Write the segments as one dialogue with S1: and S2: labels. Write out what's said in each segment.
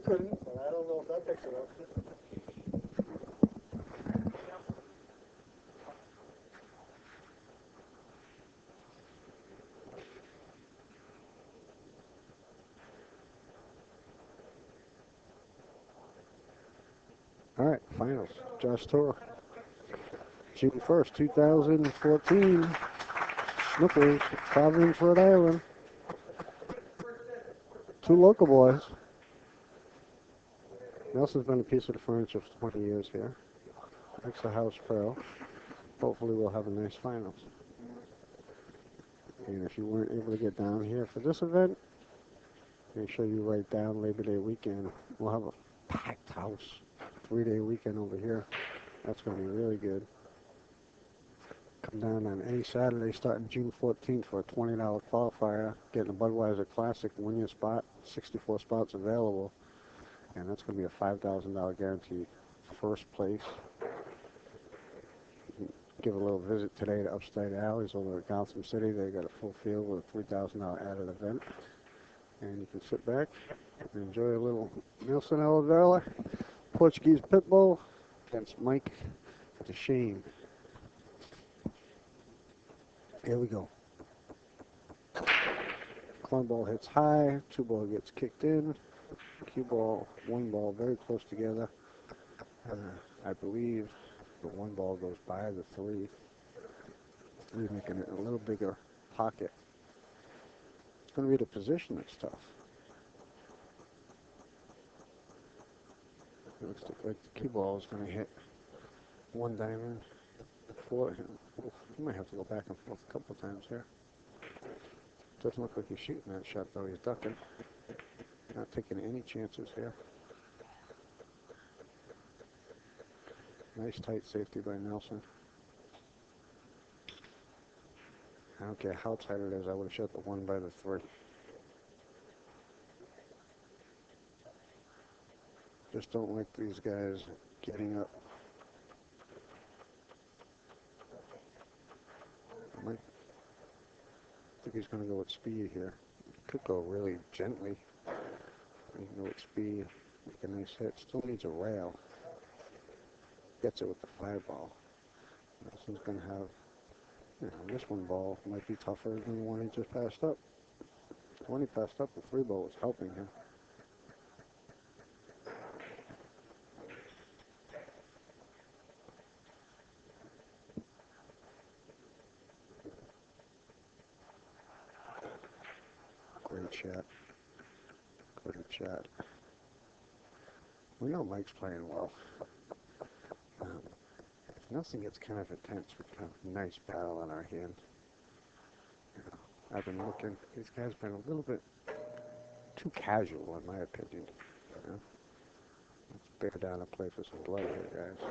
S1: couldn't, but I don't know if that picks it up.
S2: All right, finals. Joss Tour. June 1st, 2014. Snookers Providence, Rhode Island. 2 local boys. Nelson's been a piece of the furniture for 20 years here. Makes the house pro. Hopefully we'll have a nice finals. And if you weren't able to get down here for this event, make sure you write down Labor Day weekend. We'll have a packed house. 3-day weekend over here. That's going to be really good. Come down on any Saturday starting June 14th for a $20 qualifier. Getting a Budweiser Classic, win your spot. 64 spots available. And that's going to be a $5,000 guarantee. First place. Give a little visit today to Upstate Alleys over at Gotham City. They got a full field with a $3,000 added event. And you can sit back and enjoy a little Nelson Oliveira Portuguese Pit Bull against Mike Dechaine. Here we go. Club ball hits high, 2 ball gets kicked in, cue ball, 1 ball very close together. I believe the 1 ball goes by the 3. 3 making it a little bigger pocket. It's going to be the position that's tough. It looks like the cue ball is going to hit 1 diamond. 4. You might have to go back and forth a couple times here. Doesn't look like he's shooting that shot though. He's ducking. Not taking any chances here. Nice tight safety by Nelson. I don't care how tight it is. I would have shot the 1 by the 3. Just don't like these guys getting up. I think he's going to go with speed here. Could go really gently. You can go with speed. Make a nice hit. Still needs a rail. Gets it with the 5 ball. Nelson's going to have, this 1 ball might be tougher than the one he just passed up. The one he passed up, the 3 ball was helping him. Great shot. Great shot. We know Mike's playing well. If Nelson gets kind of intense, we can have a nice battle on our hand. I've been looking. These guys been a little bit too casual, in my opinion. Let's bear down and play for some blood here, guys.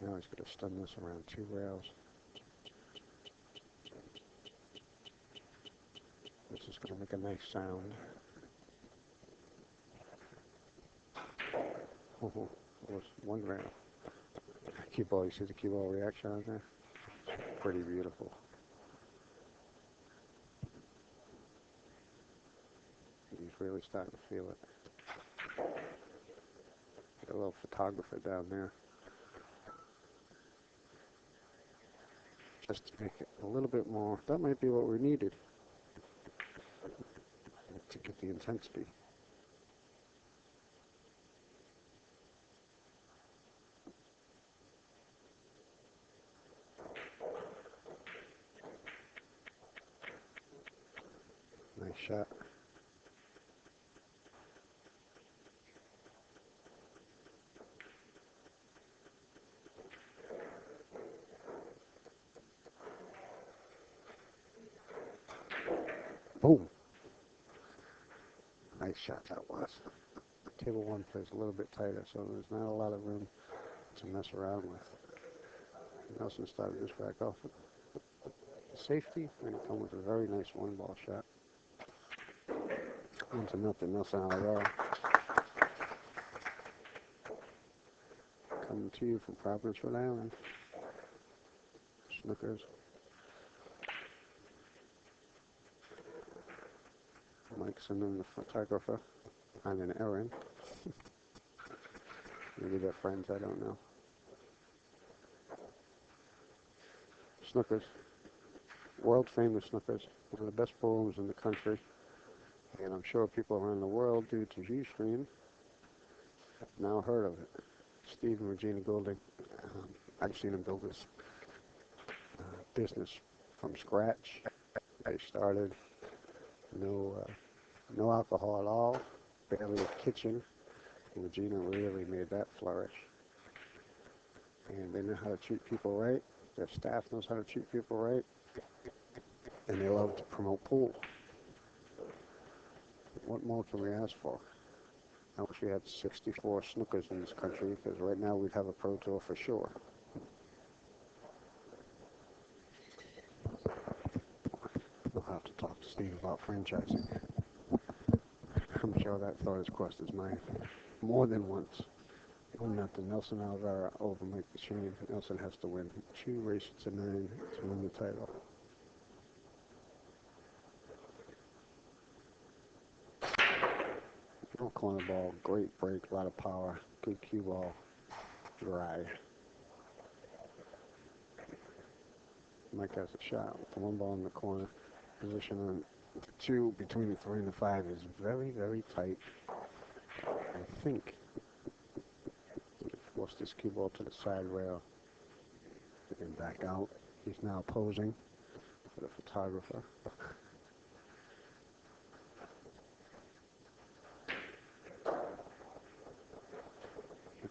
S2: Now he's going to stun this around 2 rails. This is going to make a nice sound. Oh, it was 1 rail. Cue ball, you see the cue ball reaction on there? Pretty beautiful. He's really starting to feel it. Got a little photographer down there. Just to make it a little bit more, that might be what we needed to get the intensity. Nice shot. Boom. Nice shot that was. Table 1 plays a little bit tighter, so there's not a lot of room to mess around with. Nelson started this back off with safety, and he come with a very nice 1 ball shot. 1-0, Nelson Oliveira. Coming to you from Providence, Rhode Island. Snookers. Mike's in the photographer. on an errand. Maybe they're friends, I don't know. Snookers. World famous Snookers. One of the best forums in the country. And I'm sure people around the world, due to Ustream, have now heard of it. Steve and Regina Golding. I've seen them build this business from scratch. They started no alcohol at all, barely a kitchen. And Regina really made that flourish. And they know how to treat people right. Their staff knows how to treat people right. And they love to promote pool. What more can we ask for? I wish we had 64 Snookers in this country, because right now we'd have a pro tour for sure. I'll have to talk to Steve about franchising. I'm sure that thought has crossed his mind more than once. Win at the Nelson Oliveira over Mike Dechaine. Nelson has to win 2 races to 9 to win the title. Corner ball, great break, a lot of power, good cue ball, dry. Mike has a shot with the 1 ball in the corner. Position on the 2 between the 3 and the 5 is very, very tight. I think he forced this cue ball to the side rail and back out. He's now posing for the photographer.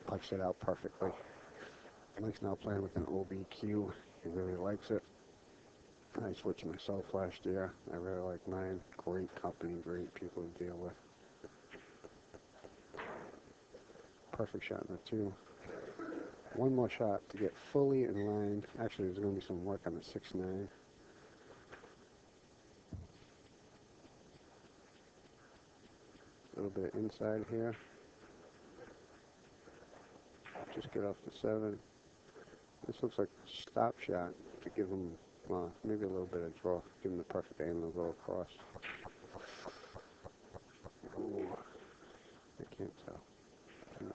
S2: Punched it out perfectly. Mike's now playing with an OBQ. He really likes it. I switched myself last year. I really like mine. Great company, great people to deal with. Perfect shot in the 2. 1 more shot to get fully in line. Actually, there's going to be some work on the 6-9. A little bit of inside here. Just get off the 7. This looks like a stop shot to give him, maybe a little bit of draw. Give him the perfect angle to go across. Ooh, I can't tell.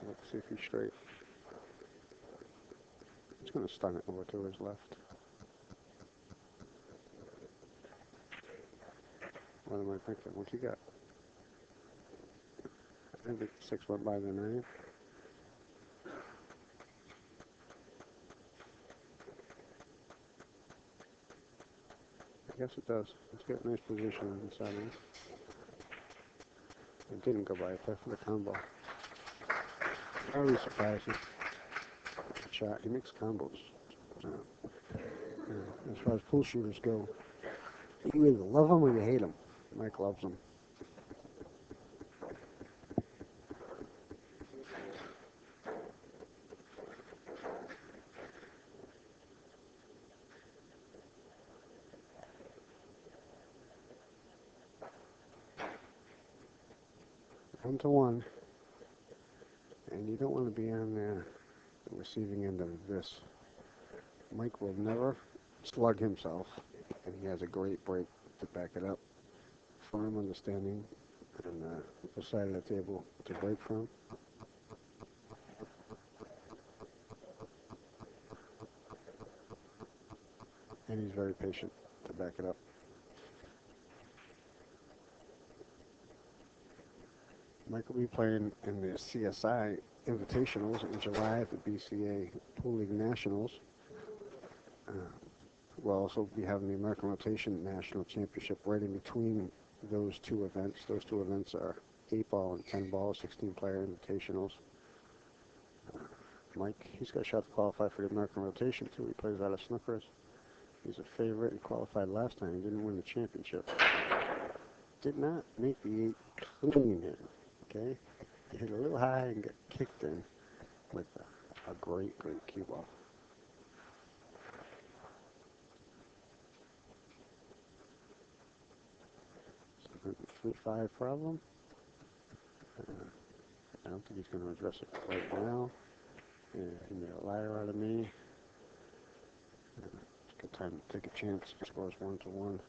S2: Let's see if he's straight. He's going to stun it over to his left. What am I thinking? What you got? I think the 6 went by the 9. Yes, it does. Let's get a nice position on the 7. It didn't go by. I play for the combo. Very surprising. Shot. He makes combos. As far as pool shooters go, you either love them or you hate them. Mike loves them. One to 1, and you don't want to be on the receiving end of this. Mike will never slug himself, and he has a great break to back it up. Firm understanding on the side of the table to break from. And he's very patient to back it up. Mike will be playing in the CSI Invitationals in July at the BCA Pool League Nationals. We'll also be having the American Rotation National Championship right in between those 2 events. Those 2 events are 8-ball and 10-ball, 16-player invitationals. Mike, he's got a shot to qualify for the American Rotation too. He plays out of Snookers. He's a favorite and qualified last time. He didn't win the championship. Did not make the 8 clean here. Okay, he hit a little high and got kicked in with a great cue ball. So 3-5 problem. I don't think he's going to address it right now. And he made a liar out of me. It's a good time to take a chance. He scores 1 to 1.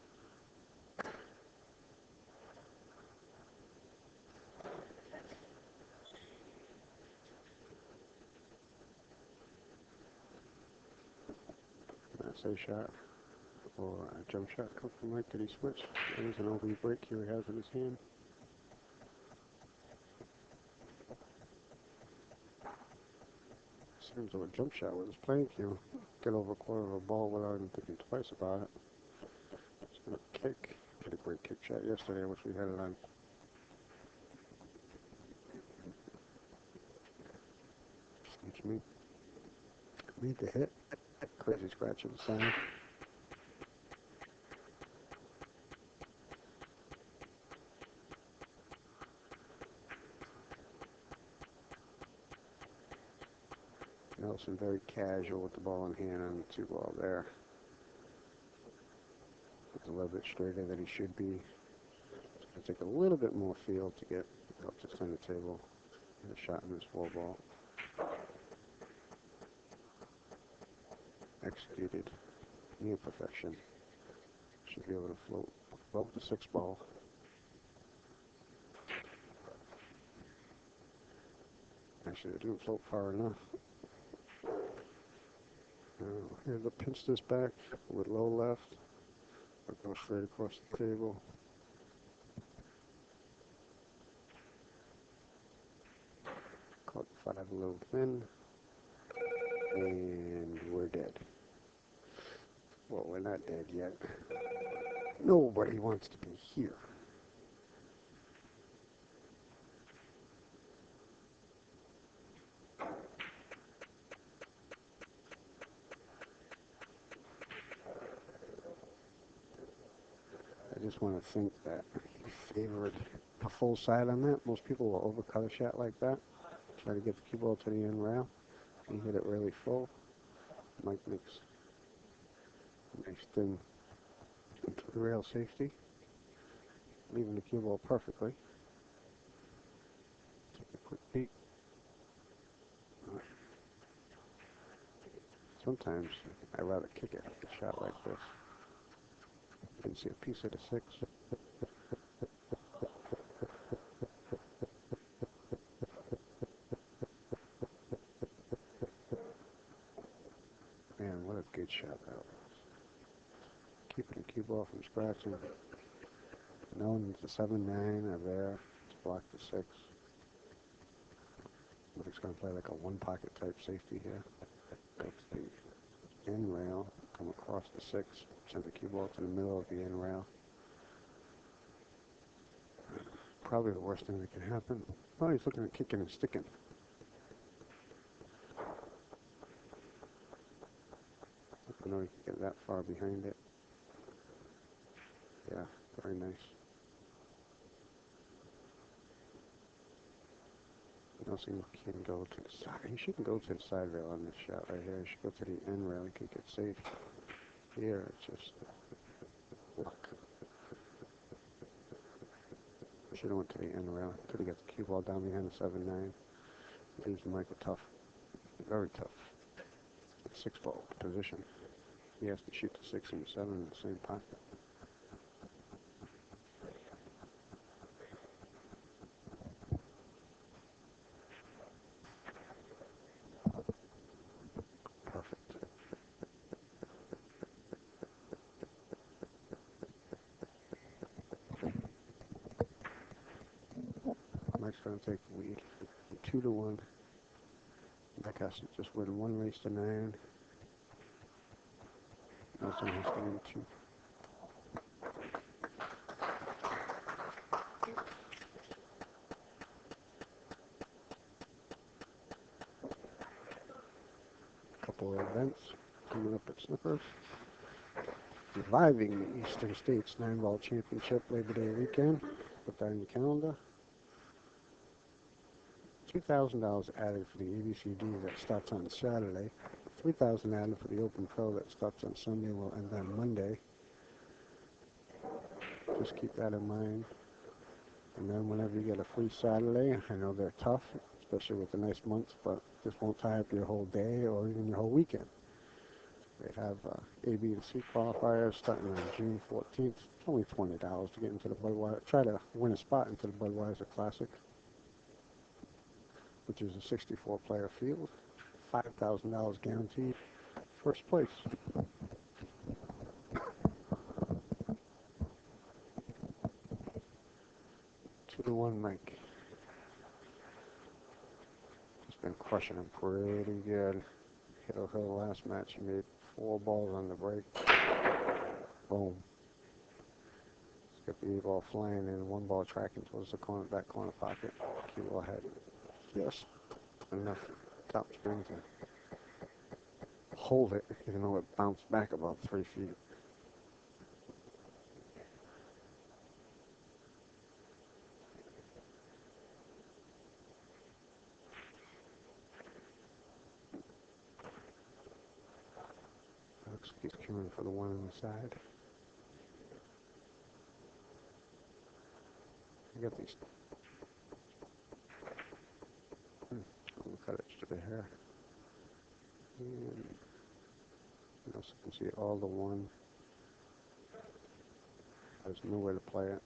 S2: USA shot or a jump shot come from Mike. Did he switch? There's an OB break here he has in his hand. Seems like a jump shot with his playing cue. Get over a quarter of a ball without even thinking twice about it. He's going to kick. Had a great kick shot yesterday, which we had it on. Excuse me. Need to hit. Crazy scratch inside. Nelson very casual with the ball in hand on the 2-ball there. It's a little bit straighter than he should be. It's going to take a little bit more field to get up to center table. And a shot in this 4-ball. Executed near perfection. Should be able to float above the 6-ball. Actually, it didn't float far enough. Here's a pinch this back with low left. I'll go straight across the table. Caught the 5 a little thin. And we're dead. Well, we're not dead yet. Nobody wants to be here. I just want to think that he favored a full side on that. Most people will overcut a shot like that. Try to get the cue ball to the end rail. He hit it really full. Mike makes a nice thing into the rail safety. Leaving the cue ball perfectly. Take a quick peek. Sometimes I'd rather kick it, a shot like this. You can see a piece of the 6. Man, what a good shot that was. Keeping the cue ball from scratching. Knowing that the 7-9 are there to block the 6. Mike's going to play like a one-pocket type safety here. Go to the end rail, come across the 6, send the cue ball to the middle of the end rail. Probably the worst thing that can happen. Oh, he's looking at kicking and sticking. I know he can get that far behind it. Yeah, very nice. Nelson can go to the side. He shouldn't go to the side rail on this shot right here. He should go to the end rail. He could get safe. Here, it's just luck. Should have went to the end rail. Could have got the cue ball down behind the 7-9. Leaves Mike a tough, very tough 6-ball position. He has to shoot the 6 and the 7 in the same pocket. Perfect. Mike's going to take the lead 2-1. Mike has to just win 1 race to 9. Nelson has to win 2. Couple of events coming up at Snookers. Reviving the Eastern States 9-ball championship Labor Day weekend. Put that in your calendar. $2,000 added for the ABCD that starts on Saturday. $3,000 added for the Open Pro that starts on Sunday, will end on Monday. Just keep that in mind. And then whenever you get a free Saturday, I know they're tough, especially with the nice months, but this won't tie up your whole day or even your whole weekend. They have A, B, and C qualifiers starting on June 14th. It's only $20 to get into the Budweiser. Try to win a spot into the Budweiser Classic, which is a 64-player field. $5,000 guaranteed. First place. 2-1 Mike. He's been crushing him pretty good. Hit a hill last match. He made 4 balls on the break. Boom. Got the ball flying and 1 ball tracking towards the corner, back corner pocket. Cue ball ahead. Yes. Enough top spin to hold it, even though it bounced back about 3 feet. Looks like he's coming for the one on the side. I got these. I'll cut it to the hair. And you also can see all the one. There's no way to play it.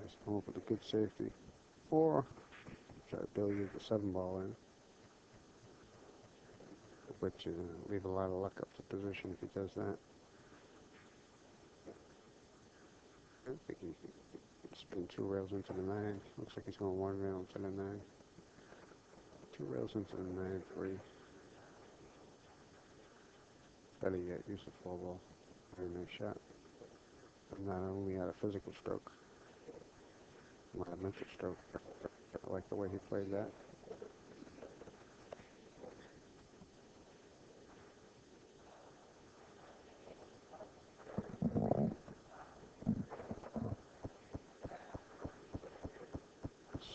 S2: Just come up with a good safety. Or try to billiard the 7 ball in. Which leave a lot of luck up to position if he does that. I think he can spin 2 rails into the 9. Looks like he's going 1 rail into the 9. 2 rails into the 9-3. Better yet, use the 4 ball. Very nice shot. I'm not only had a physical stroke, but a mental stroke. I like the way he played that.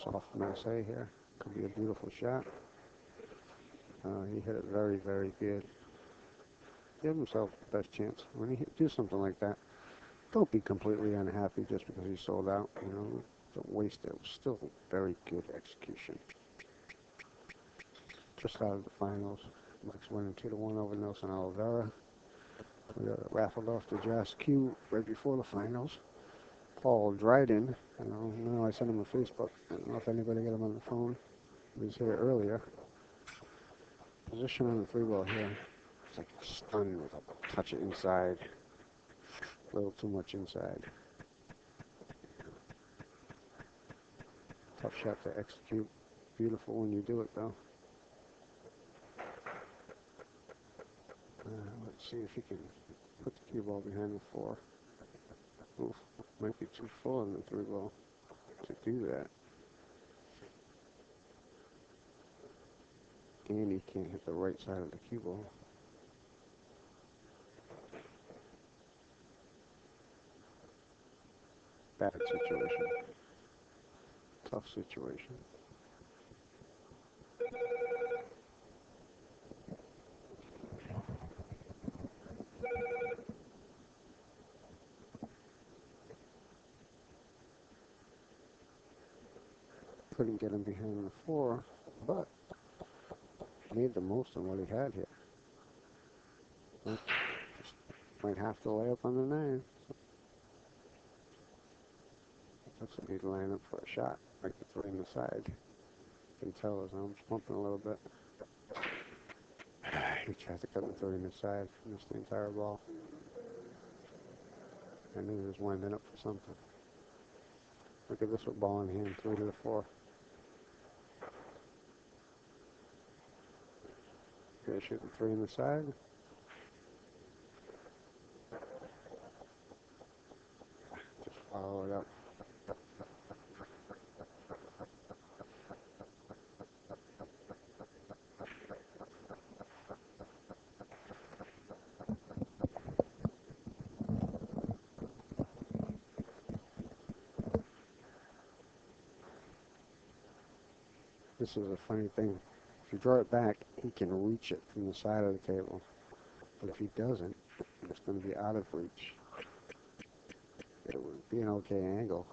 S2: Soft Marseille here. Could be a beautiful shot. He hit it very, very good. Give himself the best chance. When you do something like that, don't be completely unhappy just because he sold out. You know, don't waste it. It was still very good execution. Just out of the finals. Mike's winning 2-1 over Nelson Oliveira. We got raffled off the Joss Q right before the finals. Paul Dryden. I sent him a Facebook. I don't know if anybody got him on the phone. He was here earlier. Position on the 3 ball here. It's like a stun with a touch of inside. A little too much inside. Tough shot to execute. Beautiful when you do it, though. Let's see if he can put the cue ball behind the 4. Oof, might be too full in the 3 ball to do that. And he can't hit the right side of the cue ball. Bad situation. Tough situation. Couldn't get him behind the 4, but made the most of what he had here. Just might have to lay up on the 9. Looks like he'd line up for a shot, like the 3 on the side. You can tell his arms pumping a little bit. He tried to cut the 3 on the side, missed the entire ball. I knew he was winding up for something. Look at this with ball in hand, 3 to the 4. Gonna shoot the 3 on the side. Just follow it up. This is a funny thing. If you draw it back, he can reach it from the side of the table. But if he doesn't, it's going to be out of reach. It would be an okay angle.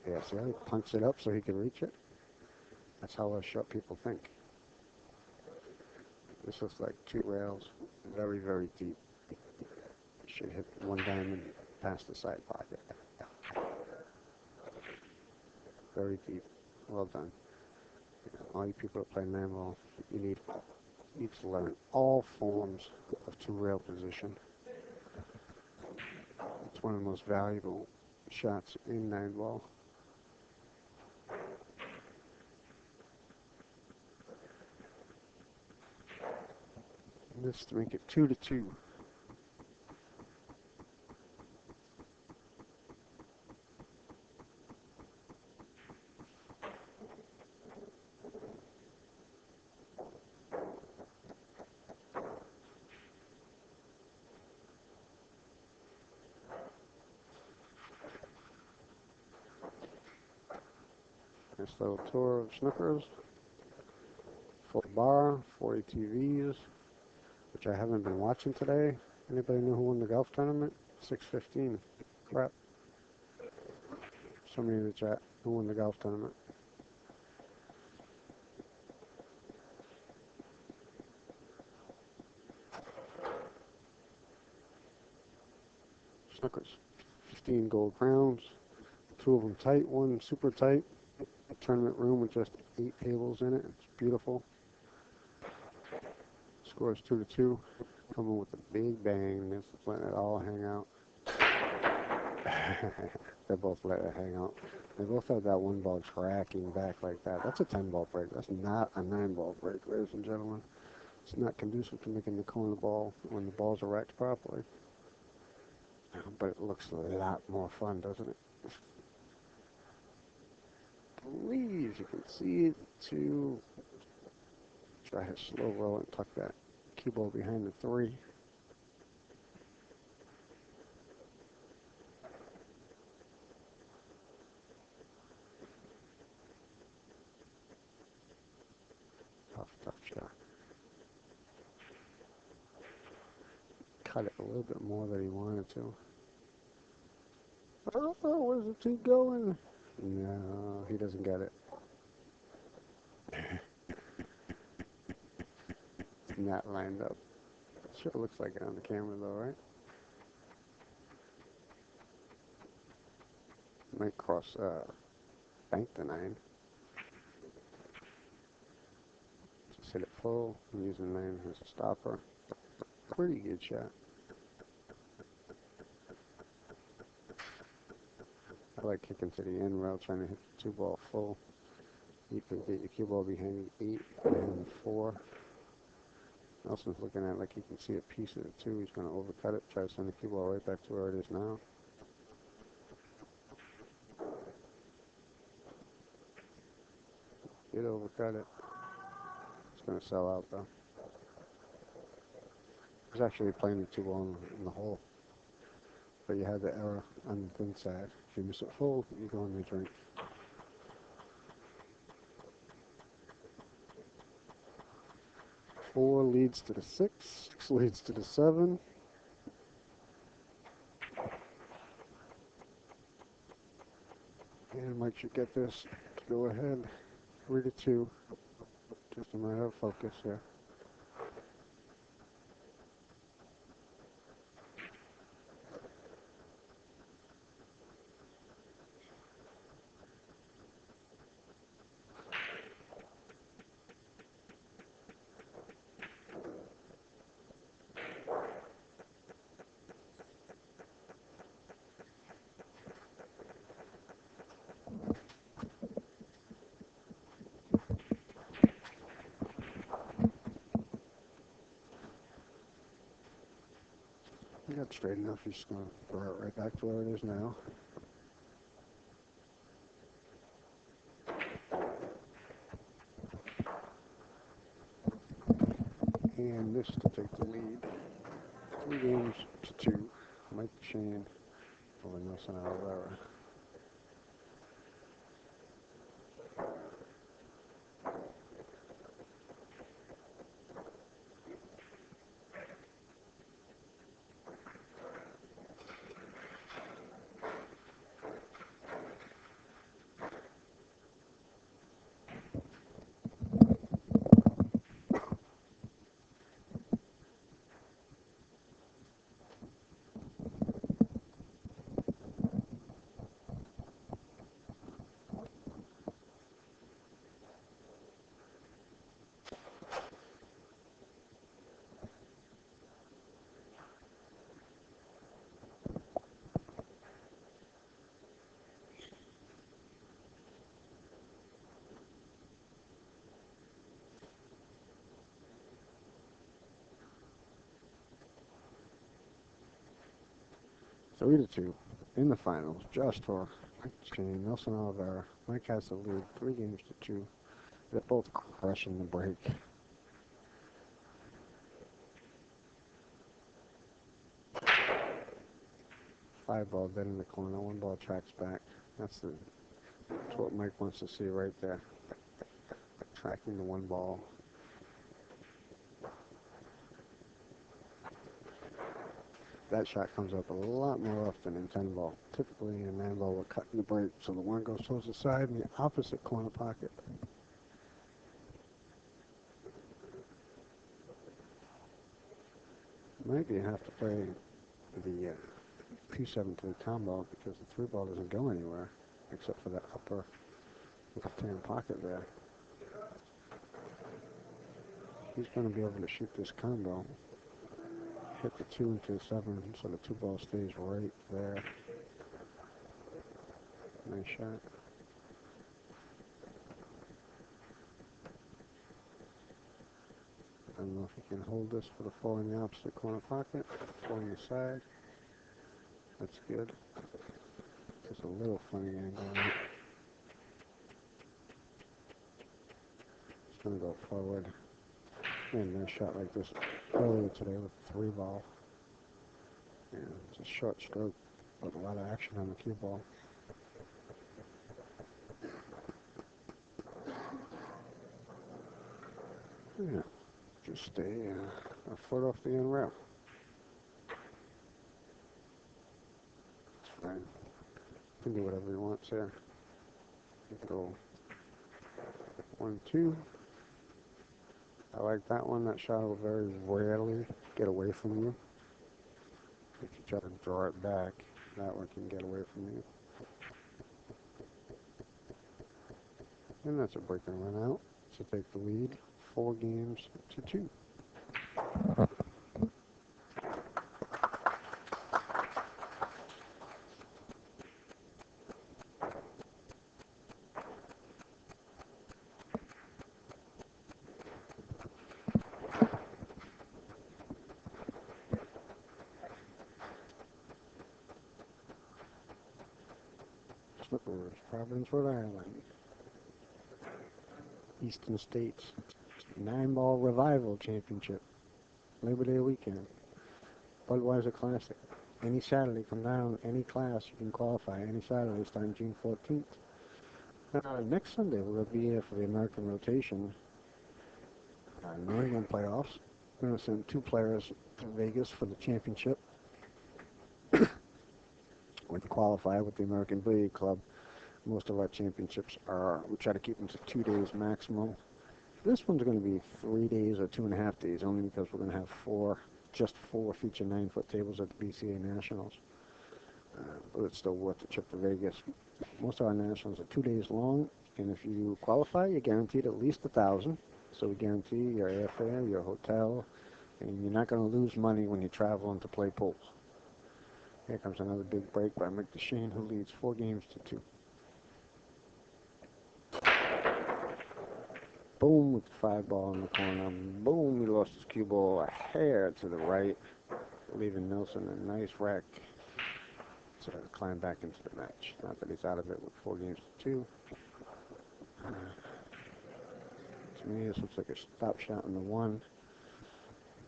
S2: Yeah, see how he punks it up so he can reach it? That's how us short people think. This looks like 2 rails, very, very deep. Should hit 1 diamond past the side pocket. Very deep. Well done. All you people that play 9 ball, you need to learn all forms of 2 rail position. It's one of the most valuable shots in 9 ball. This to make it 2-2. Nice little tour of Snookers. Full bar, 40 TVs, which I haven't been watching today. Anybody know who won the golf tournament? 6:15. Crap. Somebody in the chat. Who won the golf tournament? Snookers. 15 gold crowns. 2 of them tight, 1 super tight. A tournament room with just 8 tables in it. It's beautiful. Score is 2-2. Coming with a big bang. This is letting it all hang out. They both let it hang out. They both have that one ball tracking back like that. That's a 10-ball break. That's not a 9-ball break, ladies and gentlemen. It's not conducive to making the corner ball when the balls are racked properly. But it looks a lot more fun, doesn't it? Please, you can see it too. Try to slow roll and tuck that cue ball behind the 3. Tough shot. Cut it a little bit more than he wanted to. Oh, where's the 2 going? No, he doesn't get it. It's not lined up. Sure looks like it on the camera though, right? Might cross bank the 9. Just hit it full. I'm using 9 as a stopper. Pretty good shot. I like kicking to the end route, trying to hit the 2 ball full. You can get your cue ball behind 8 and 4. Nelson's looking at it like he can see a piece of it too. He's going to overcut it, try to send the cue ball right back to where it is now. Did overcut it. It's going to sell out though. He's actually playing the 2 ball in the hole. But you had the error on the thin side. If you miss it full, you go in the drink. Four leads to the 6. 6 leads to the 7. And Mike should get this to go ahead. 3-2. Just a matter of focus here. You got straight enough, you're just going to throw it right back to where it is now. And this to take the lead. 3 games to 2. Mike Dechaine over Nelson Oliveira. 3-2 in the finals, just for Dechaine, Nelson Oliveira. Mike has the lead, 3-2. They're both crushing the break. 5-ball dead in the corner, 1-ball tracks back. That's what Mike wants to see right there. Tracking the 1-ball. That shot comes up a lot more often in 10-ball. Typically in 9-ball, we're cutting the break, so the 1 goes towards the side in the opposite corner pocket. Maybe you have to play the 2-7 to the combo because the 3-ball doesn't go anywhere except for that upper left-hand pocket there. He's going to be able to shoot this combo. Hit the 2 into the 7, so the 2-ball stays right there. Nice shot. I don't know if he can hold this for the 4 in the opposite corner pocket. 4 on the side. That's good. Just a little funny angle on it. It's going to go forward. And a shot like this earlier today with the 3-ball. Yeah, it's a short stroke, but a lot of action on the cue ball. Yeah, just stay a foot off the end rail. It's fine. You can do whatever he wants here. You can go 1-2. I like that one. That shot will very rarely get away from you. If you try to draw it back, that one can get away from you. And that's a break and run out to take the lead, 4-2. Snookers Providence, Rhode Island. Eastern States 9-ball Revival Championship. Labor Day weekend. Budweiser Classic. Any Saturday, come down, any class, you can qualify. Any Saturday, starting June 14th. Next Sunday, we're going to be here for the American rotation. New England playoffs. We're going to send 2 players to Vegas for the championship. We qualify with the American Billiard Club. Most of our championships we try to keep them to 2 days maximum. This one's going to be 3 days or 2.5 days, only because we're going to have just four feature 9-foot tables at the BCA Nationals. But it's still worth the trip to Vegas. Most of our Nationals are 2 days long, and if you qualify, you're guaranteed at least $1,000. So we guarantee your airfare, your hotel, and you're not going to lose money when you're traveling to play pool. Here comes another big break by Mike Dechaine, who leads 4-2. Boom with the 5-ball in the corner. Boom, he lost his cue ball a hair to the right, leaving Nelson a nice rack to climb back into the match. Not that he's out of it with 4-2. To me, this looks like a stop shot on the 1.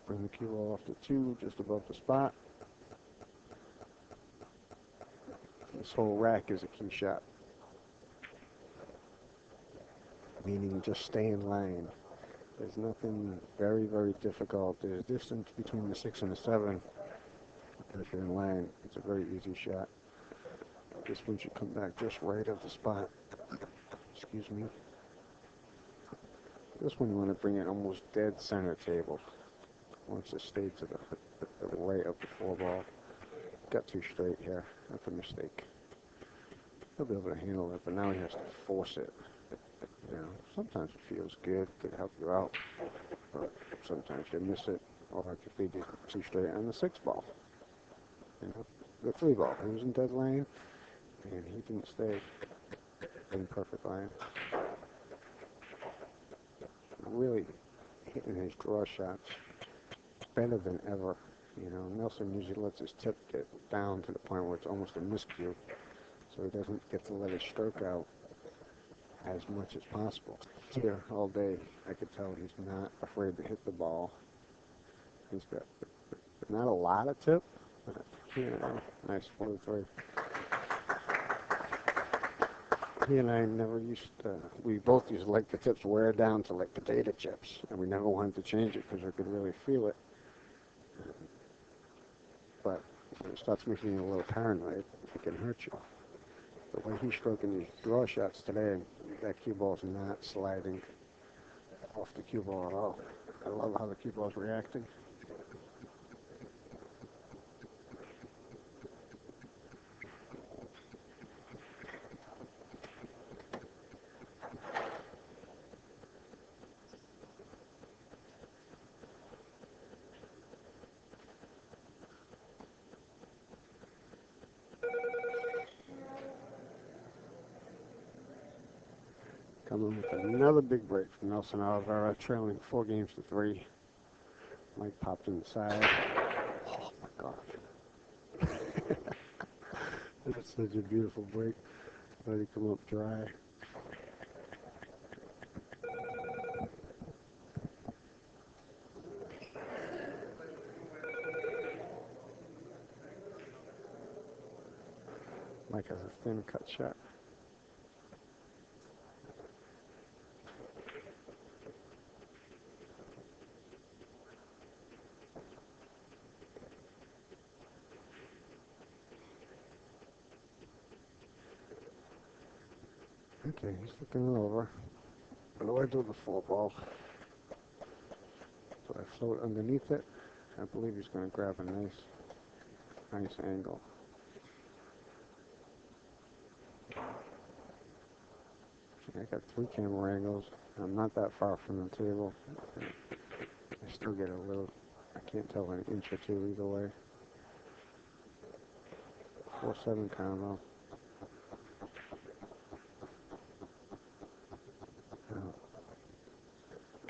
S2: Bring the cue ball off the 2, just above the spot. This whole rack is a key shot, meaning just stay in line. There's nothing very, very difficult. There's distance between the 6 and the 7. And if you're in line, it's a very easy shot. This one should come back just right at the spot. Excuse me. This one you want to bring it almost dead center table. Wants to stay to the right of the 4-ball. Got too straight here. That's a mistake. He'll be able to handle it, but now he has to force it. You know, sometimes it feels good to help you out, but sometimes you miss it, or it could lead you too straight on the 6-ball. You know, the 3-ball. He was in dead lane, and he didn't stay in perfect line. Really hitting his draw shots better than ever You know, Nelson usually lets his tip get down to the point where it's almost a miscue, so he doesn't get to let his stroke out as much as possible. Here all day, I could tell he's not afraid to hit the ball. He's got not a lot of tip, but you know, nice 1-3. He and I never used to, we both used to let the tips wear down to like potato chips, and we never wanted to change it because we could really feel it. But when it starts making you a little paranoid, it can hurt you. The way he's stroking these draw shots today, that cue ball's not sliding off the cue ball at all. I love how the cue ball's reacting. Coming with another big break from Nelson Oliveira, trailing 4-3. Mike popped inside. Oh my God. That's such a beautiful break. Let it come up dry. Mike has a thin cut shot. Okay, he's looking it over. What do I do with the 4-ball? So I float underneath it. I believe he's going to grab a nice angle. I got 3 camera angles. I'm not that far from the table. I still get a little, I can't tell an inch or two either way. 4-7 count though.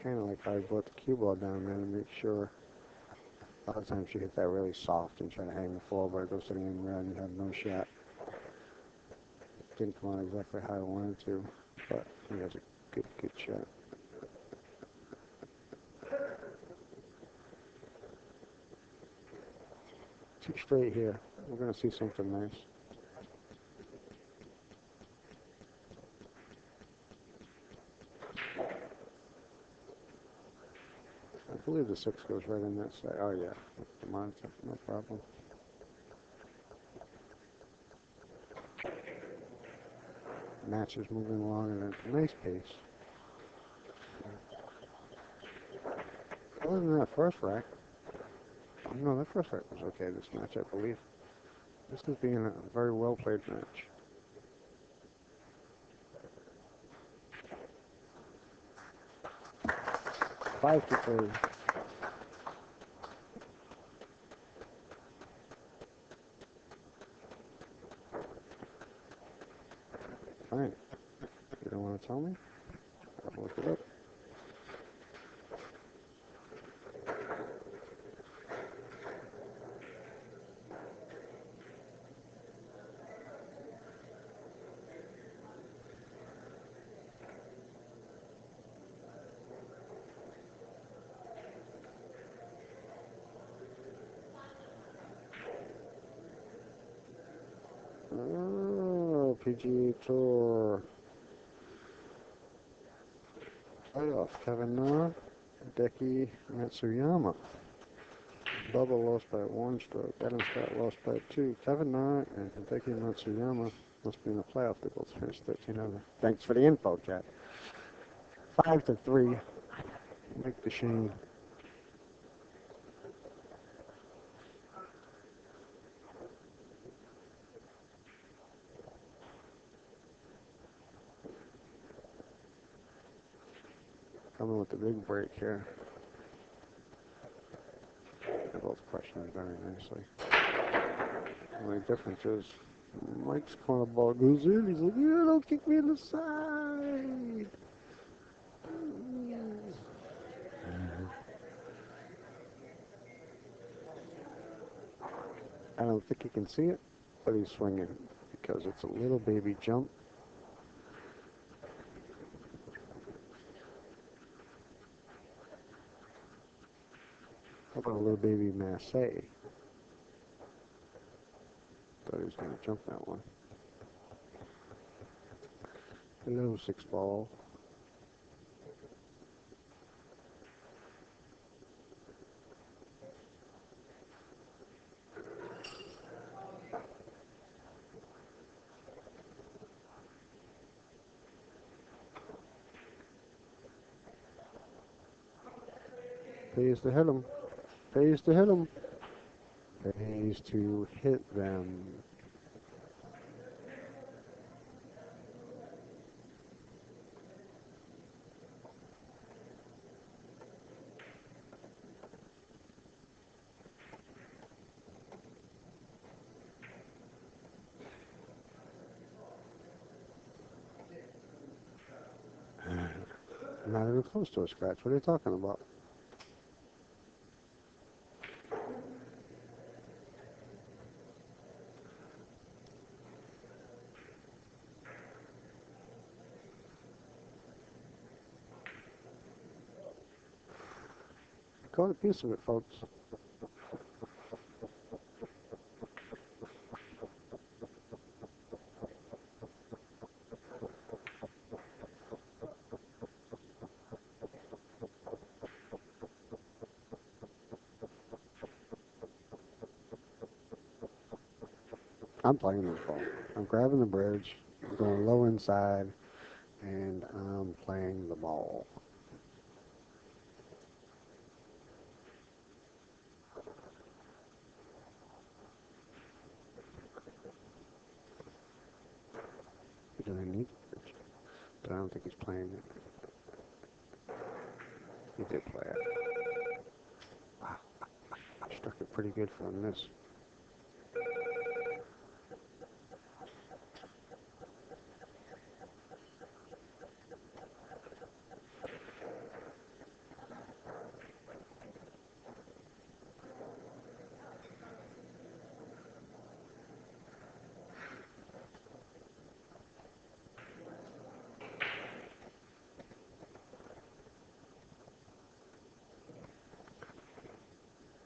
S2: Kind of like how I brought the cue ball down there to make sure. A lot of times you hit that really soft and try to hang the floor, but it goes to the end rail and you have no shot. Didn't come out exactly how I wanted to, but he has a good shot. Too straight here. We're going to see something nice. I believe the 6 goes right in that side. Oh yeah, the monitor, no problem. Match is moving along at a nice pace. Other than that first rack, no, that first rack was okay this match, I believe. This is being a very well played match. Five to 3. Fine. You don't want to tell me? I'll look it up. Oh, PGA Tour. Playoff. Kevin Na, Hideki Matsuyama. Bubba lost by 1 stroke. Adam Scott lost by 2. Kevin Na and Hideki Matsuyama must be in the playoff. They both finished 13 under. Thanks for the info, Jack. 5 to 3. Mike Dechaine. Coming with the big break here. They're both crushing it very nicely. The only difference is Mike's corner ball goes in. He's like, yeah, don't kick me in the side. think you can see it, but he's swinging because it's a little baby jump. How about a little baby Massey? Thought he was going to jump that one. Hello, 6-ball. Pays to hit him. Pays to hit him. Pays to hit them. Not even close to a scratch. What are you talking about? Caught a piece of it, folks. I'm playing this ball. I'm grabbing the bridge, I'm going low inside, and I'm playing the ball. He doesn't need the bridge, but I don't think he's playing it. He did play it. Wow, I struck it pretty good for a miss.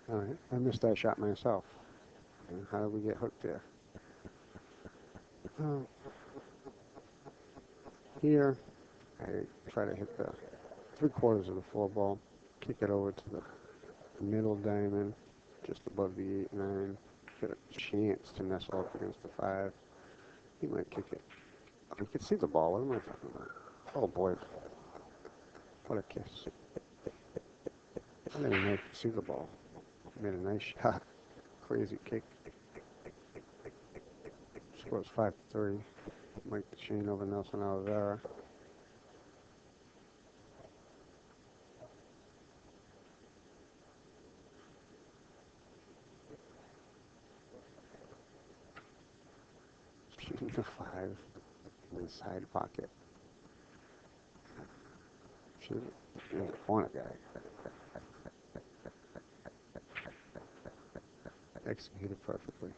S2: All right, I missed that shot myself. How did we get hooked there? Here, I try to hit the 3/4 of the 4-ball, kick it over to the middle diamond, just above the 8-9. Get a chance to nestle up against the 5. He might kick it. Oh, you can see the ball. What am I talking about? Oh boy, what a kiss! I didn't even know you could see the ball. Made a nice shot. Crazy kick. Scores 5-3. Mike Dechaine over Nelson Oliveira. Shooting the 5 in the side pocket. Shoot it in the corner, guy. Executed perfectly.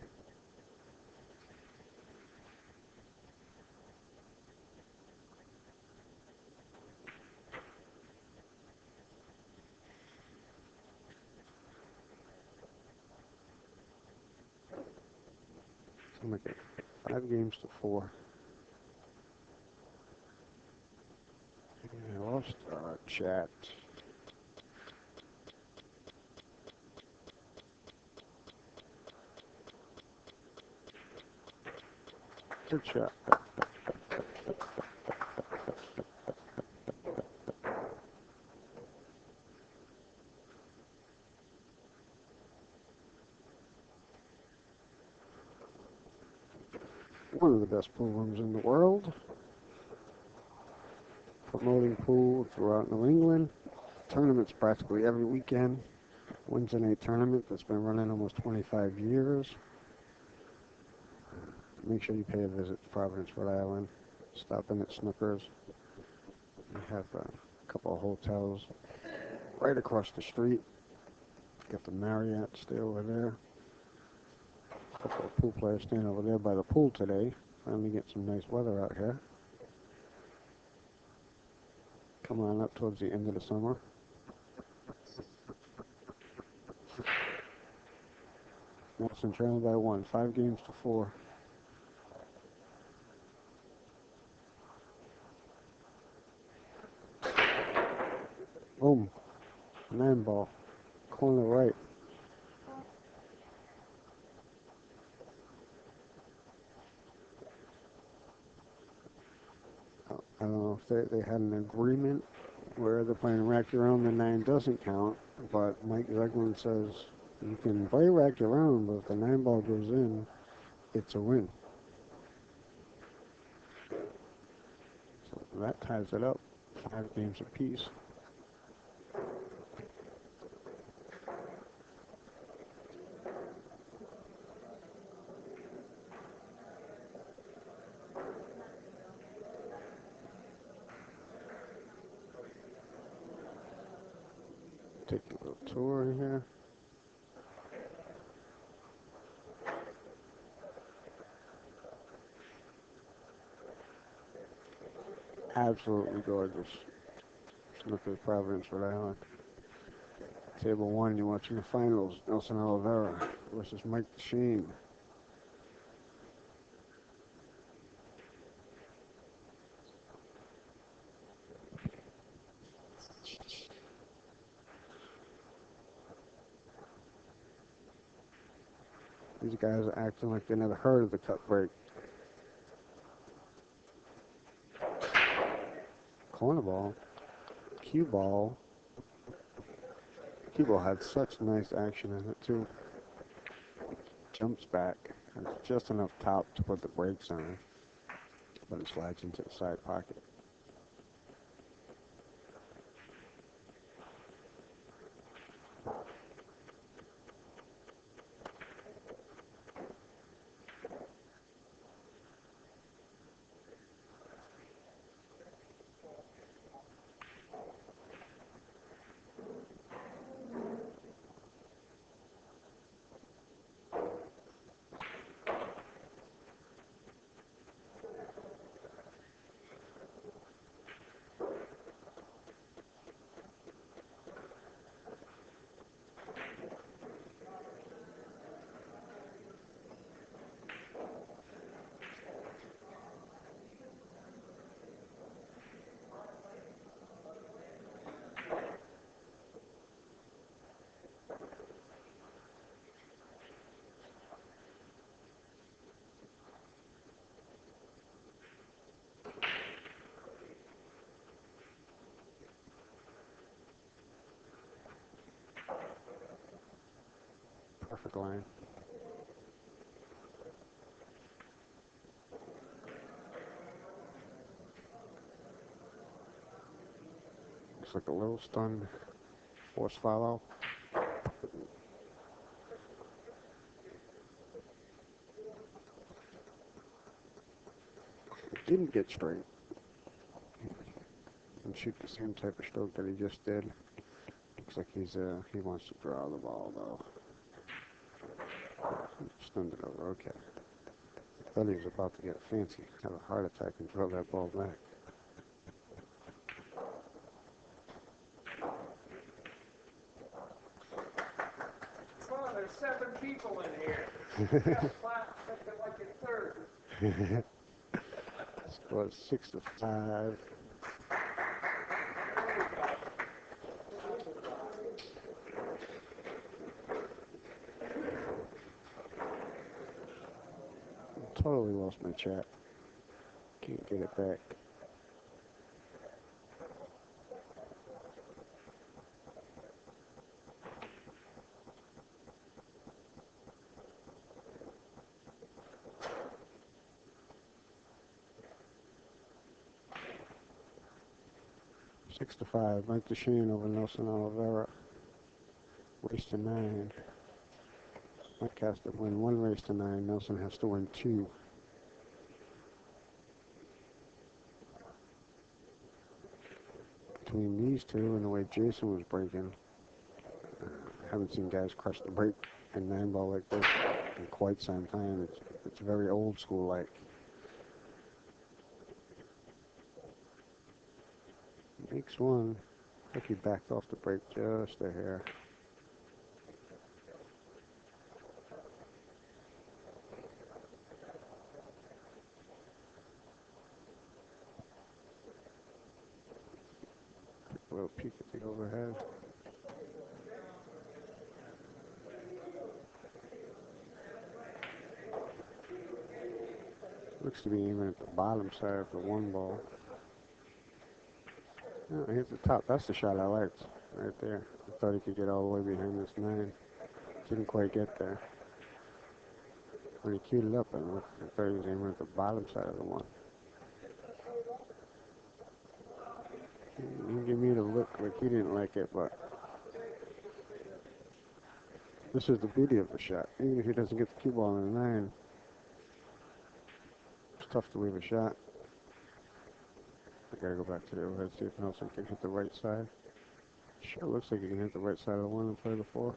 S2: So I'm going to get 5 games to 4. I lost chat. Good shot. One of the best pool rooms in the world. Promoting pool throughout New England. Tournaments practically every weekend. Wednesday night tournament that's been running almost 25 years. Make sure you pay a visit to Providence, Rhode Island. Stop in at Snookers. We have a couple of hotels right across the street. Got the Marriott stay over there. A couple of pool players staying over there by the pool today. Finally get some nice weather out here. Come on up towards the end of the summer. Nelson trailing by 1, 5 games to 4. Boom. 9 ball. Corner right. I don't know if they had an agreement where they're playing rack your own, the 9 doesn't count. But Mike Zegman says you can play rack your own, but if the 9 ball goes in, it's a win. So that ties it up. 5 games apiece. Take a little tour here. Absolutely gorgeous. Snookers Providence, Rhode Island. Table 1, you're watching the finals. Nelson Oliveira versus Mike Dechaine. These guys are acting like they never heard of the cut break. Corner ball. Cue ball. Cue ball had such nice action in it too. Jumps back. Has just enough top to put the brakes on, but it slides into the side pocket. Perfect line. Looks like a little stunned force follow. Didn't get straight. And shoot the same type of stroke that he just did. Looks like he wants to draw the ball though. Stunned it over, okay. Thought he was about to get fancy, have a heart attack and throw that ball back.
S1: Come on, there's 7 people in here. Like a third.
S2: Score 6-5. Totally lost my chat. Can't get it back. Six to 5. Mike Dechaine over Nelson Oliveira. Race to 9. Mike has to win 1 race to 9. Nelson has to win 2. Between these two and the way Jason was breaking, haven't seen guys crush the brake and 9 ball like this. in quite some time. It's very old school like. Makes one. I think he backed off the brake just a hair. A little peek at the overhead. Looks to be aiming at the bottom side of the one ball. No, he hit the top. That's the shot I liked right there. I thought he could get all the way behind this 9. Didn't quite get there. When he queued it up, I thought he was aiming at the bottom side of the 1. He gave me the look like he didn't like it, but this is the beauty of the shot. Even if he doesn't get the cue ball in the 9, it's tough to leave a shot. I gotta go back to the overhead, see if Nelson can hit the right side. Sure looks like he can hit the right side of the 1 and play the 4.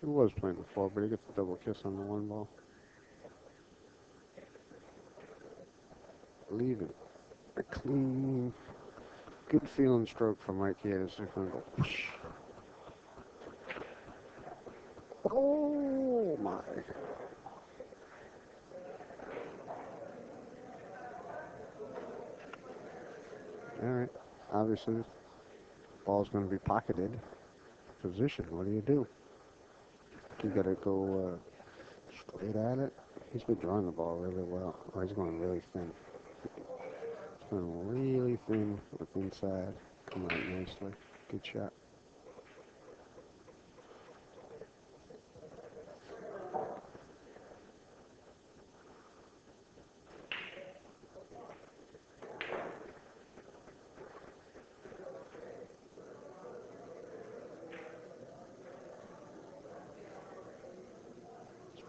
S2: He was playing the 4, but he gets a double kiss on the 1 ball. Leaving a clean, good feeling stroke for Mike here. It's just gonna go whoosh. Oh my. Alright. Obviously, the ball's going to be pocketed. Position. What do you do? You got to go straight at it. He's been drawing the ball really well. Oh, he's going really thin. He's going really thin with inside. Come out nicely. Good shot.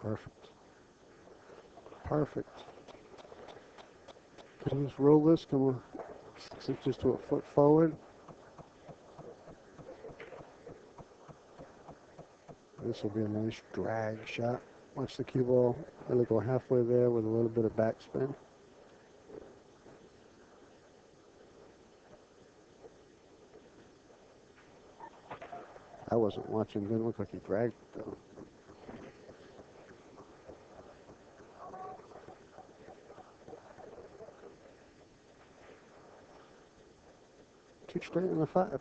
S2: Perfect. Perfect. Can you just roll this? Come on. 6 inches to a foot forward. This will be a nice drag shot. Watch the cue ball really go halfway there with a little bit of backspin. I wasn't watching. Didn't look like he dragged it though. Two straight in the 5.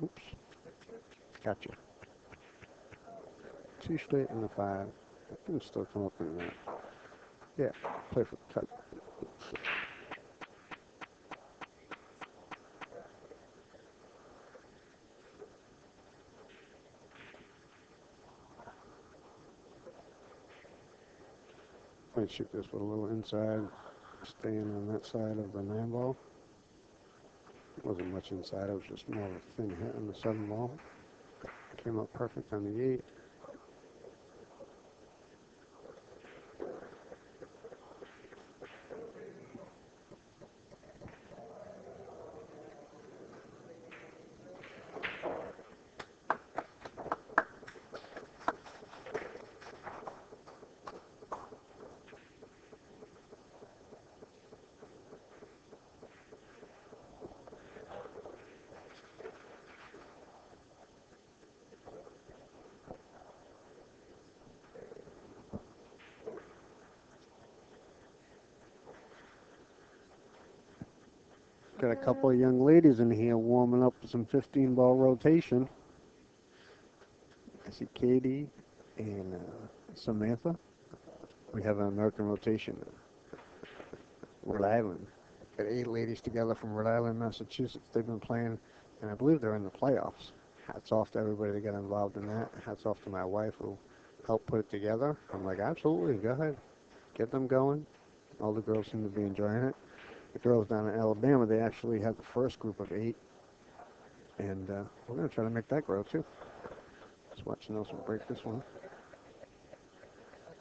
S2: Oops. Gotcha. 2 straight in the 5. It can still come up in that. Yeah, play for the cut. Might shoot this with a little inside, staying on that side of the 9 ball. It wasn't much inside, it was just more of a thin hit on the 7 ball. Came up perfect on the 8. Got a couple of young ladies in here warming up for some 15 ball rotation. I see Katie and Samantha. We have an American rotation. Rhode Island. Got 8 ladies together from Rhode Island, Massachusetts. They've been playing, and I believe they're in the playoffs. Hats off to everybody that got involved in that. Hats off to my wife who helped put it together. I'm like, absolutely, go ahead. Get them going. All the girls seem to be enjoying it. The girls down in Alabama, they actually had the first group of 8. And we're going to try to make that grow, too. Just watch Nelson break this one.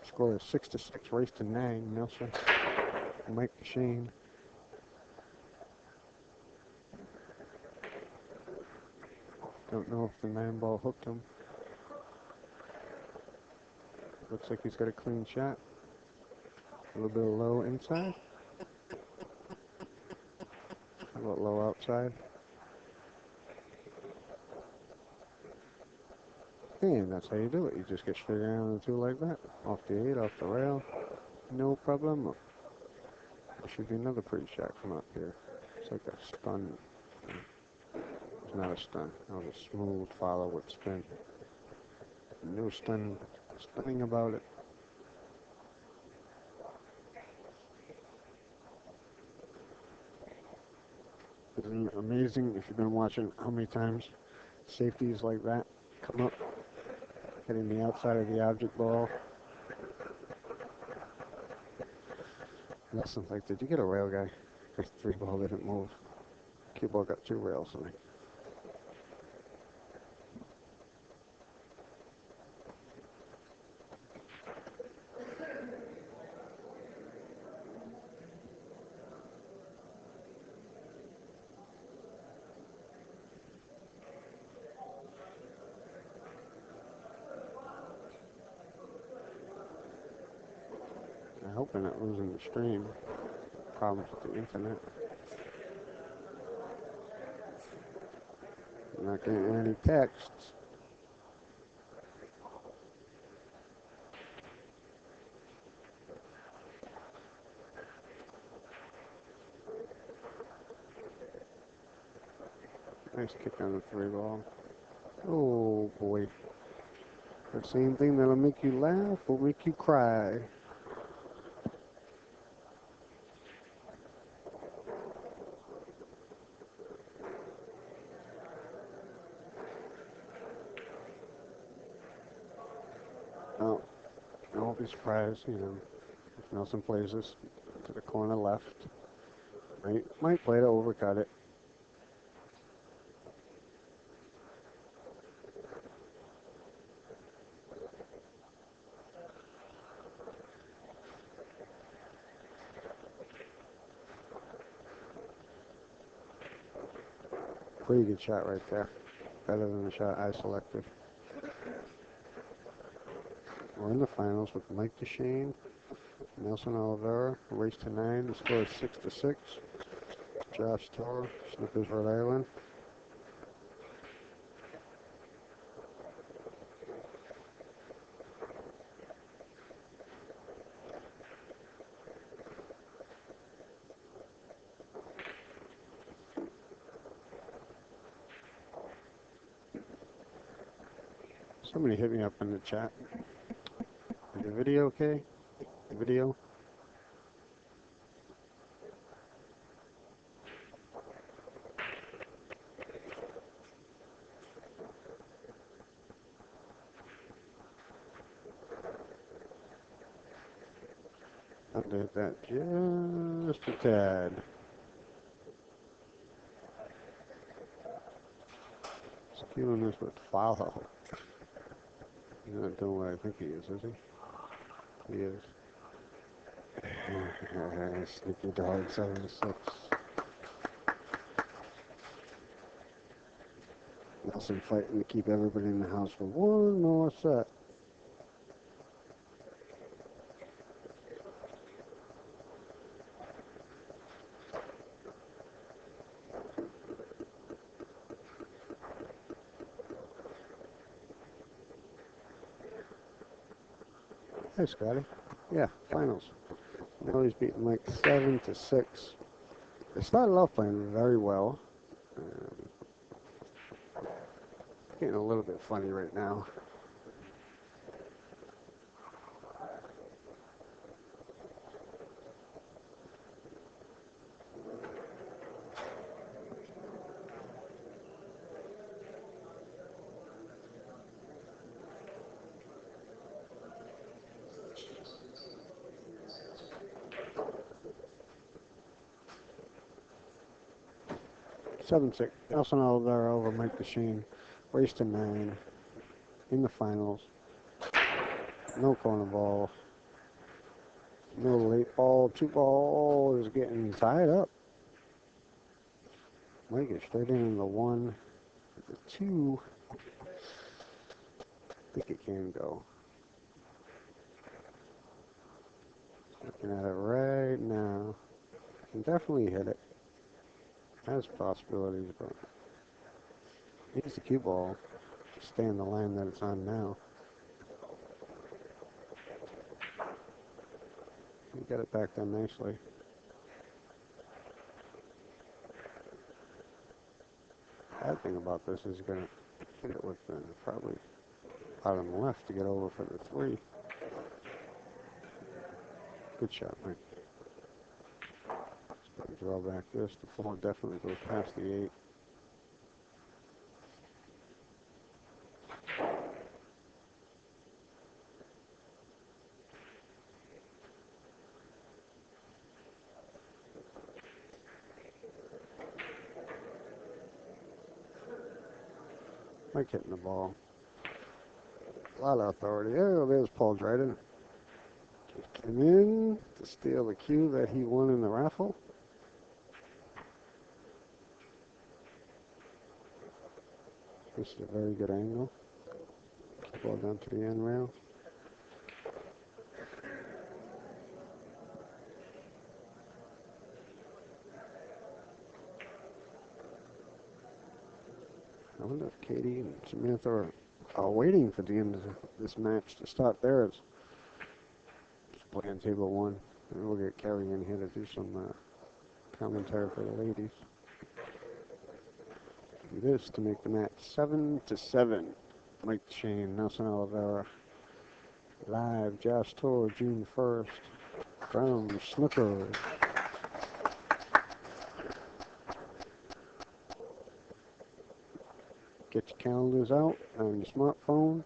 S2: Score is 6-6, race to 9. Nelson, Mike Dechaine. Don't know if the 9-ball hooked him. Looks like he's got a clean shot. A little bit of low inside. How about low outside? And that's how you do it. You just get straight down the 2 like that. Off the 8, off the rail. No problem. There should be another pretty shot come up here. It's like a stun. It's not a stun. That was a smooth follow with spin. No stunning about it. Isn't it amazing if you've been watching how many times safeties like that come up, hitting the outside of the object ball? Nelson's like, did you get a rail, guy? Because 3-ball didn't move. Cue ball got 2 rails tonight. I hope I'm not losing the stream. Problems with the internet. I'm not getting any texts. Nice kick on the 3-ball. Oh boy. The same thing that'll make you laugh will make you cry. Oh, I won't be surprised, if Nelson plays this to the corner left. Might play to overcut it. Pretty good shot right there. Better than the shot I selected. We're in the finals with Mike Dechaine, Nelson Oliveira, race to 9. The score is 6-6. Josh Torr, Snookers, Rhode Island. Somebody hit me up in the chat. Is the video okay? The video? I did that just a tad. Skewing this with follow. He's not doing what I think he is he? He is. Sneaky dog, 7-6. Nelson fighting to keep everybody in the house for one more set. Hey, Scotty. Yeah, finals. Now he's beating like 7-6. They started off playing very well. Getting a little bit funny right now. Seven six. Nelson Oliveira over Mike Dechaine. Race to 9 in the finals. No corner ball. No late ball. 2-ball is getting tied up. Mike is straight in the 1. the 2, I think it can go. Looking at it right now. Can definitely hit it. Has possibilities, but needs the cue ball to stay in the line that it's on now. You got it back there nicely. Bad thing about this is you're going to hit it with probably bottom left to get over for the 3. Good shot, Mike. Draw back this. The 4 definitely goes past the 8. Mike hitting the ball. A lot of authority. Oh, there's Paul Dryden. Came in to steal the cue that he won in the raffle. This is a very good angle. Ball down to the end rail. I wonder if Katie and Samantha are waiting for the end of this match to start theirs. Just playing table 1. And we'll get Kerry in here to do some commentary for the ladies. This to make the match 7-7. Mike Dechaine, Nelson Oliveira. Live Joss Tour, June 1st. From Snookers. Get your calendars out on your smartphone.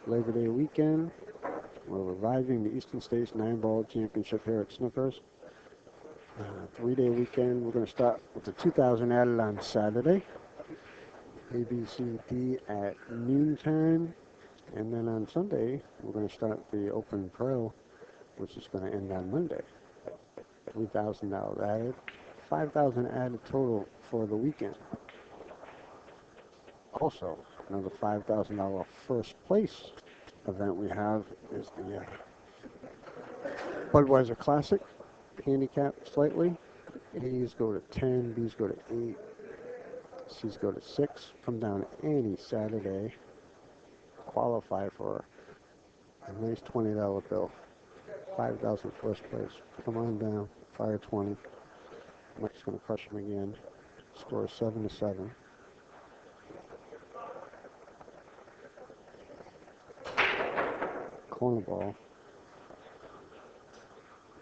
S2: Labor Day weekend. We're reviving the Eastern States 9-Ball Championship here at Snookers. 3-day weekend. We're going to start with the 2000 added on Saturday. ABCD at noontime. And then on Sunday, we're going to start the Open Pro, which is going to end on Monday. $3,000 added. $5,000 added total for the weekend. Also, another $5,000 first place event we have is the Budweiser Classic. Handicapped slightly. A's go to 10, B's go to 8, C's go to 6. Come down any Saturday. Qualify for a nice $20 bill. 5,000 first place. Come on down. Fire 20. Mike's going to crush him again. Score 7-7. Corner ball.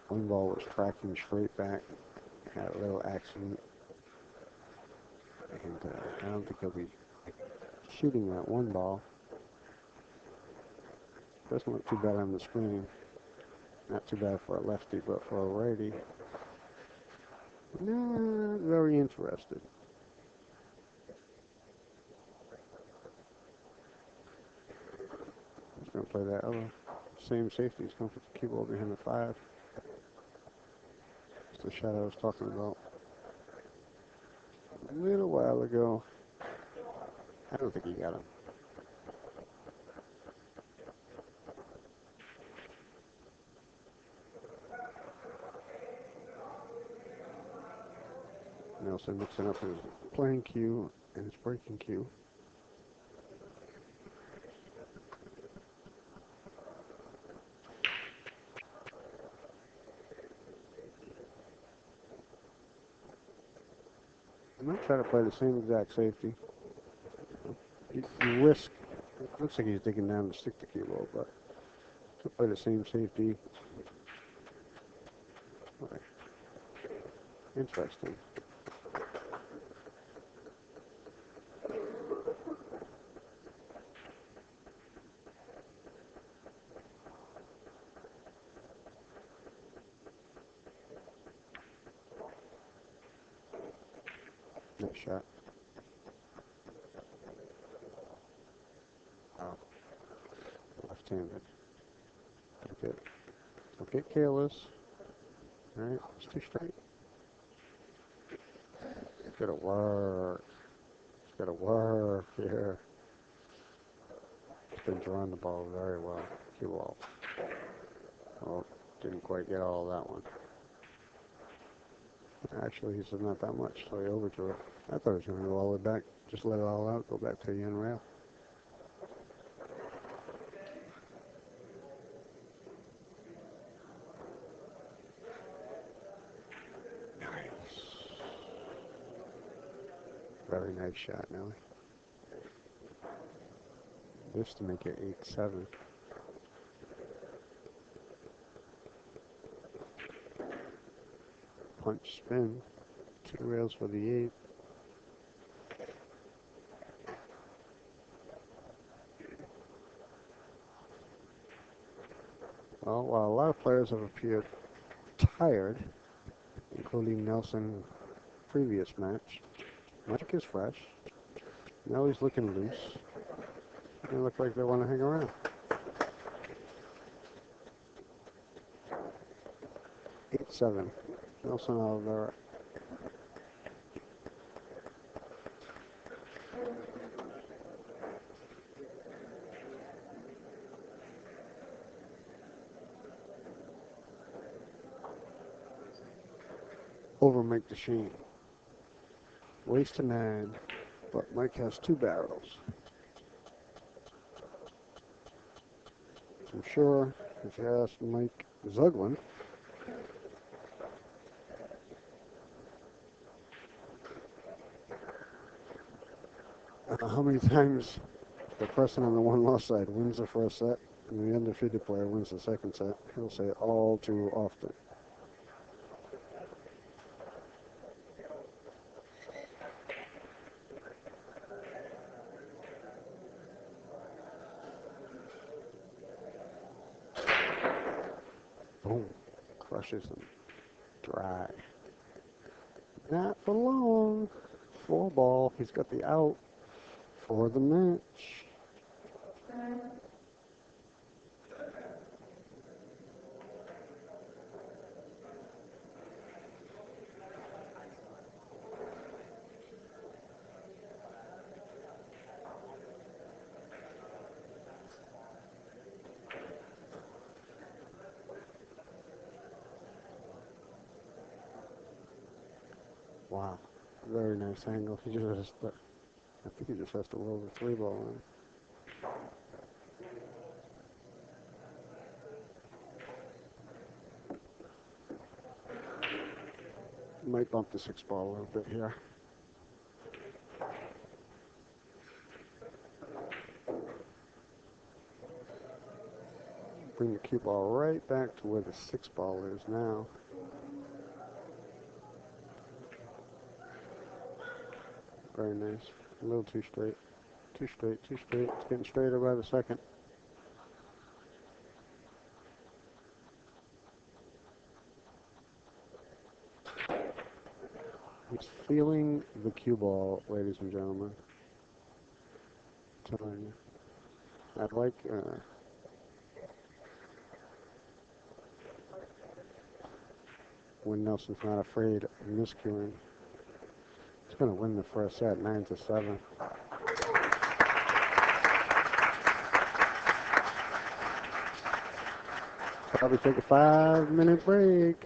S2: One ball was tracking straight back. Had a little accident. And I don't think he'll be shooting that one ball. Doesn't look too bad on the screen. Not too bad for a lefty, but for a righty, not very interested. He's going to play that other same safety. He's going to put the cue ball behind the 5. It's the shot I was talking about a little while ago. I don't think he got him. Nelson mixing up his playing cue and his breaking cue. I'm not trying to play the same exact safety. You risk. It looks like he's digging down to stick the cue ball, but to play the same safety. Okay. Interesting. Nice shot. Oh. Left-handed. Don't get careless. All right, it's too straight. Good work. Got to work here. He's been drawing the ball very well. Cue ball. Oh, didn't quite get all of that one. Actually, he said not that much, so he overdrew it. I thought he was going to go all the way back. Just let it all out, go back to the end rail. Nice. Very nice shot, Nelly. This to make it 8-7. Punch spin. 2 rails for the 8. Well, while a lot of players have appeared tired, including Nelson previous match, Magic is fresh. Now he's looking loose. They look like they want to hang around. 8-7. Nelson Oliveira. Over Mike Dechaine. Waist to 9, but Mike has 2 barrels. I'm sure if you ask Mike Zuglin, how many times the person on the one-loss side wins the first set and the undefeated player wins the second set, he'll say all too often. Boom. Crushes him. Dry. Not for long. 4 ball. He's got the out for the match. Wow. Very nice angle. He just has to, I think he just has to roll the 3 ball in. Might bump the 6 ball a little bit here. Bring the cue ball right back to where the 6 ball is now. Very nice. A little too straight. Too straight, too straight. It's getting straighter by the second. He's feeling the cue ball, ladies and gentlemen. I'm telling you. I like when Nelson's not afraid of miscuing. He's going to win the first set, 9-7. Probably take a 5-minute break.